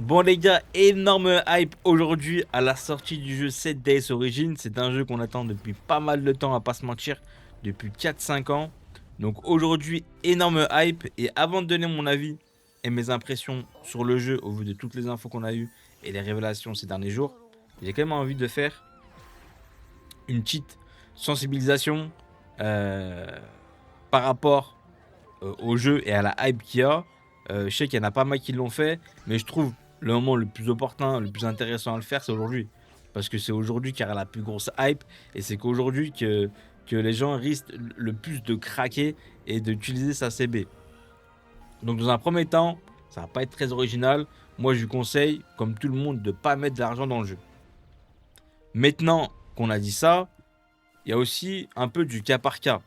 Bon les gars, énorme hype aujourd'hui à la sortie du jeu 7 Days Origins. C'est un jeu qu'on attend depuis pas mal de temps, à pas se mentir, depuis 4-5 ans. Donc aujourd'hui, énorme hype. Et avant de donner mon avis et mes impressions sur le jeu au vu de toutes les infos qu'on a eues et les révélations ces derniers jours, j'ai quand même envie de faire une petite sensibilisation euh, par rapport au jeu et à la hype qu'il y a. Je sais qu'il y en a pas mal qui l'ont fait, mais je trouve le moment le plus opportun, le plus intéressant à le faire, c'est aujourd'hui. Parce que c'est aujourd'hui qu'il y aura la plus grosse hype, et c'est qu'aujourd'hui que les gens risquent le plus de craquer et d'utiliser sa CB. Donc dans un premier temps, ça va pas être très original. Moi je lui conseille, comme tout le monde, de pas mettre de l'argent dans le jeu. Maintenant qu'on a dit ça, il y a aussi un peu du cas par cas.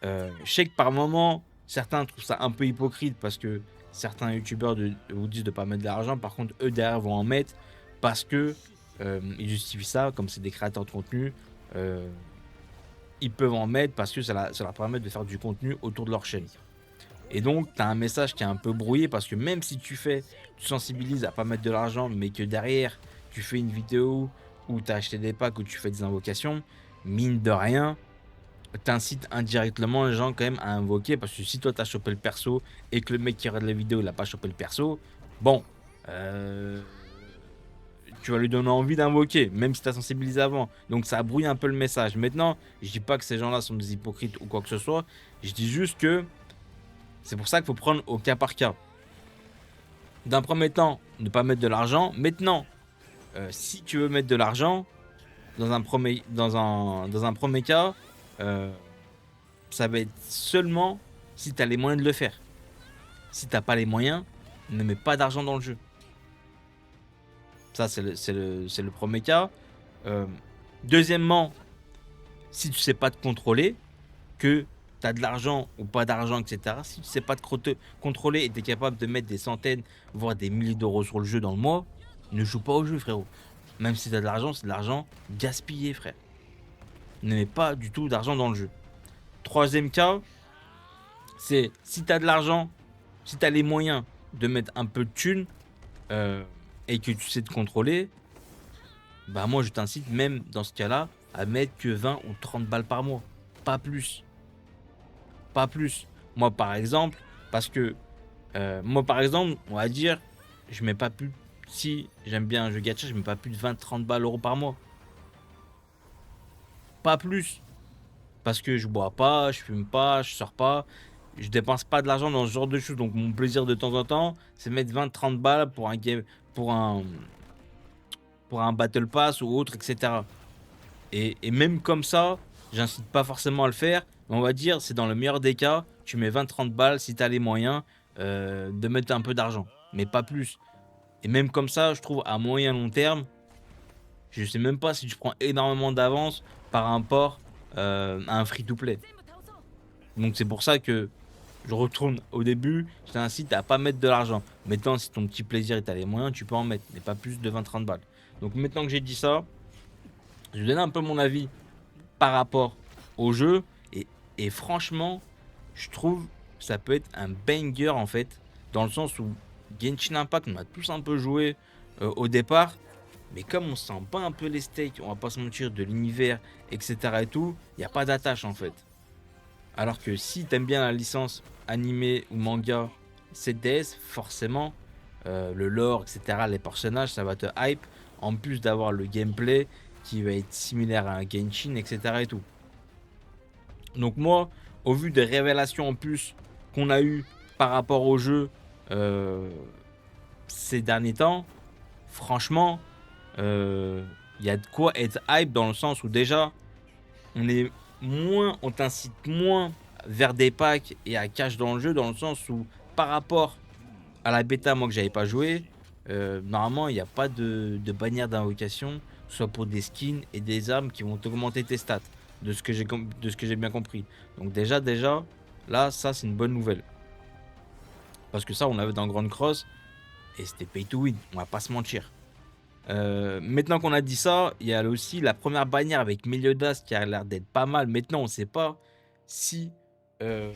Je sais que par moment, certains trouvent ça un peu hypocrite parce que certains youtubeurs vous disent de pas mettre de l'argent. Par contre, eux derrière vont en mettre parce que ils justifient ça, comme c'est des créateurs de contenu. euh, Ils peuvent en mettre parce que ça leur permet de faire du contenu autour de leur chaîne. Et donc, tu as un message qui est un peu brouillé parce que même si tu sensibilises à pas mettre de l'argent, mais que derrière, tu fais une vidéo où tu as acheté des packs, où tu fais des invocations, mine de rien, t'incites indirectement les gens quand même à invoquer, parce que si toi t'as chopé le perso et que le mec qui regarde la vidéo il a pas chopé le perso, bon, euh, tu vas lui donner envie d'invoquer, même si t'as sensibilisé avant. Donc ça brouille un peu le message. Maintenant, je dis pas que ces gens-là sont des hypocrites ou quoi que ce soit, je dis juste que c'est pour ça qu'il faut prendre au cas par cas. D'un premier temps, ne pas mettre de l'argent. Maintenant, si tu veux mettre de l'argent, dans un premier cas, euh, ça va être seulement si tu as les moyens de le faire. Si t'as pas les moyens, ne mets pas d'argent dans le jeu. Ça, c'est le premier cas. Euh, Deuxièmement, si tu sais pas te contrôler, que tu as de l'argent ou pas d'argent, etc. Si tu sais pas te contrôler et tu es capable de mettre des centaines, voire des milliers d'euros sur le jeu dans le mois, ne joue pas au jeu, frérot. Même si tu as de l'argent, c'est de l'argent gaspillé, frère. Ne mets pas du tout d'argent dans le jeu. Troisième cas, c'est si tu as de l'argent, si tu as les moyens de mettre un peu de thunes euh, et que tu sais te contrôler, bah moi je t'incite même dans ce cas-là à mettre que 20 ou 30 balles par mois. Pas plus. Pas plus. Moi par exemple, parce que moi par exemple, on va dire, je mets pas plus. Si j'aime bien un jeu gacha, je mets pas plus de 20-30 balles euros par mois. Pas plus. Parce que je bois pas, je fume pas, je sors pas. Je dépense pas de l'argent dans ce genre de choses. Donc mon plaisir de temps en temps, c'est mettre 20-30 balles pour un game, pour un, pour un battle pass ou autre, etc. Et même comme ça, j'incite pas forcément à le faire. Mais on va dire, c'est dans le meilleur des cas, tu mets 20-30 balles si tu as les moyens de mettre un peu d'argent. Mais pas plus. Et même comme ça, je trouve à moyen long terme, je sais même pas si tu prends énormément d'avance par rapport à un free-to-play. Donc c'est pour ça que je retourne au début, je t'incite à pas mettre de l'argent. Maintenant, si ton petit plaisir et t'as les moyens, tu peux en mettre, mais pas plus de 20-30 balles. Donc maintenant que j'ai dit ça, je vais donner un peu mon avis par rapport au jeu. Et franchement, je trouve que ça peut être un banger en fait, dans le sens où Genshin Impact, on a tous un peu joué au départ. Mais comme on sent pas un peu les steaks, on va pas se mentir, de l'univers, etc. et tout, il n'y a pas d'attache en fait. Alors que si t'aimes bien la licence animé ou manga 7DS, forcément, le lore, etc., les personnages, ça va te hype. En plus d'avoir le gameplay qui va être similaire à un Genshin, etc. et tout. Donc moi, au vu des révélations en plus qu'on a eu par rapport au jeu euh, ces derniers temps, franchement, il y a de quoi être hype dans le sens où déjà, on t'incite moins vers des packs et à cash dans le jeu, dans le sens où par rapport à la bêta, moi que j'avais pas joué, normalement il n'y a pas de bannière d'invocation, soit pour des skins et des armes qui vont augmenter tes stats, de ce que j'ai bien compris. Donc déjà, là, ça c'est une bonne nouvelle. Parce que ça, on l'avait dans Grand Cross et c'était pay to win, on va pas se mentir. Maintenant qu'on a dit ça, il y a aussi la première bannière avec Meliodas qui a l'air d'être pas mal. Maintenant, on sait pas si euh,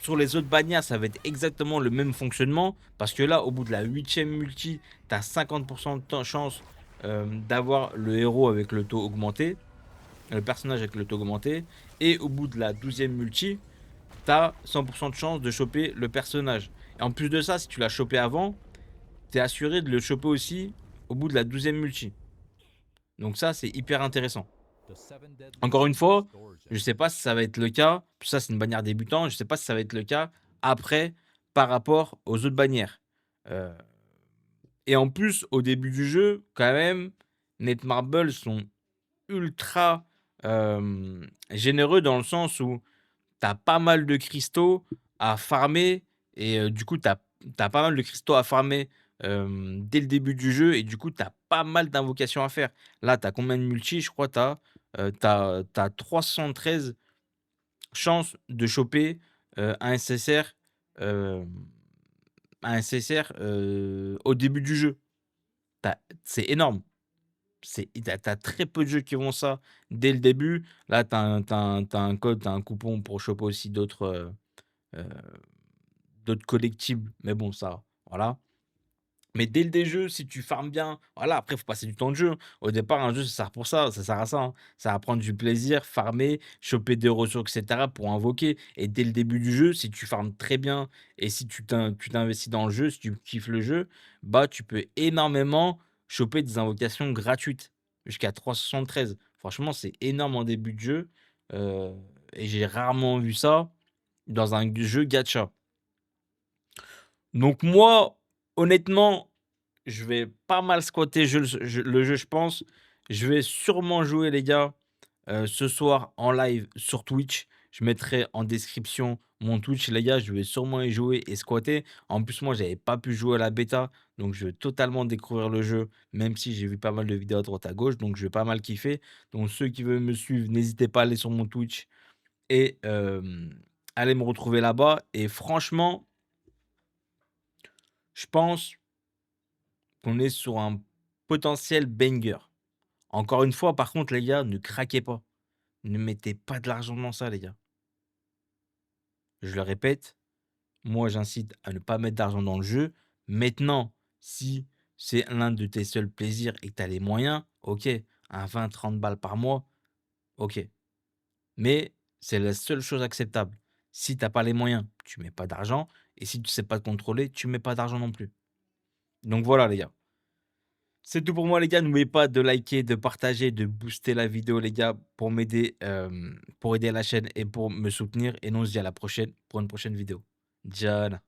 Sur les autres bannières, ça va être exactement le même fonctionnement. Parce que là, au bout de la 8e multi, tu as 50% de chance d'avoir le héros avec le taux augmenté. Le personnage avec le taux augmenté. Et au bout de la 12e multi, tu as 100% de chance de choper le personnage. Et en plus de ça, si tu l'as chopé avant, tu es assuré de le choper aussi au bout de la 12e multi. Donc ça, c'est hyper intéressant. Encore une fois, je sais pas si ça va être le cas. Ça, c'est une bannière débutant. Je sais pas si ça va être le cas après par rapport aux autres bannières. Euh, et en plus, au début du jeu, quand même, Netmarble sont ultra généreux dans le sens où tu as pas mal de cristaux à farmer et du coup, tu as pas mal de cristaux à farmer dès le début du jeu et du coup, tu as pas mal d'invocations à faire. Là, tu as combien de multi? Je crois tu as 313 chances de choper un SSR, au début du jeu. C'est énorme. T'as très peu de jeux qui vont ça dès le début. Là, t'as un code, t'as un coupon pour choper aussi euh, d'autres collectibles. Mais bon, ça, voilà. Mais dès le jeu, si tu farmes bien, voilà, après, il faut passer du temps de jeu. Au départ, un jeu, ça sert pour ça, ça sert à ça, hein. Ça va prendre du plaisir, farmer, choper des ressources, etc. pour invoquer. Et dès le début du jeu, si tu farmes très bien et si tu t'investis dans le jeu, si tu kiffes le jeu, bah, tu peux énormément choper des invocations gratuites jusqu'à 373. Franchement, c'est énorme en début de jeu. euh, et j'ai rarement vu ça dans un jeu gacha. Donc moi, honnêtement, je vais pas mal squatter le jeu, je pense. Je vais sûrement jouer, les gars, ce soir en live sur Twitch. Je mettrai en description mon Twitch, les gars. Je vais sûrement y jouer et squatter. En plus, moi, j'avais pas pu jouer à la bêta. Donc, je vais totalement découvrir le jeu, même si j'ai vu pas mal de vidéos à droite à gauche. Donc, je vais pas mal kiffer. Donc, ceux qui veulent me suivre, n'hésitez pas à aller sur mon Twitch et aller me retrouver là-bas. Et franchement, je pense qu'on est sur un potentiel banger. Encore une fois, par contre, les gars, ne craquez pas. Ne mettez pas de l'argent dans ça, les gars. Je le répète, moi, j'incite à ne pas mettre d'argent dans le jeu. Maintenant, si c'est l'un de tes seuls plaisirs et que tu as les moyens, ok, un 20-30 balles par mois, ok. Mais c'est la seule chose acceptable. Si tu n'as pas les moyens, tu mets pas d'argent. Et si tu ne sais pas te contrôler, tu mets pas d'argent non plus. Donc voilà, les gars. C'est tout pour moi, les gars. N'oubliez pas de liker, de partager, de booster la vidéo, les gars, pour m'aider, pour aider la chaîne et pour me soutenir. Et nous, on se dit à la prochaine pour une prochaine vidéo. Ciao.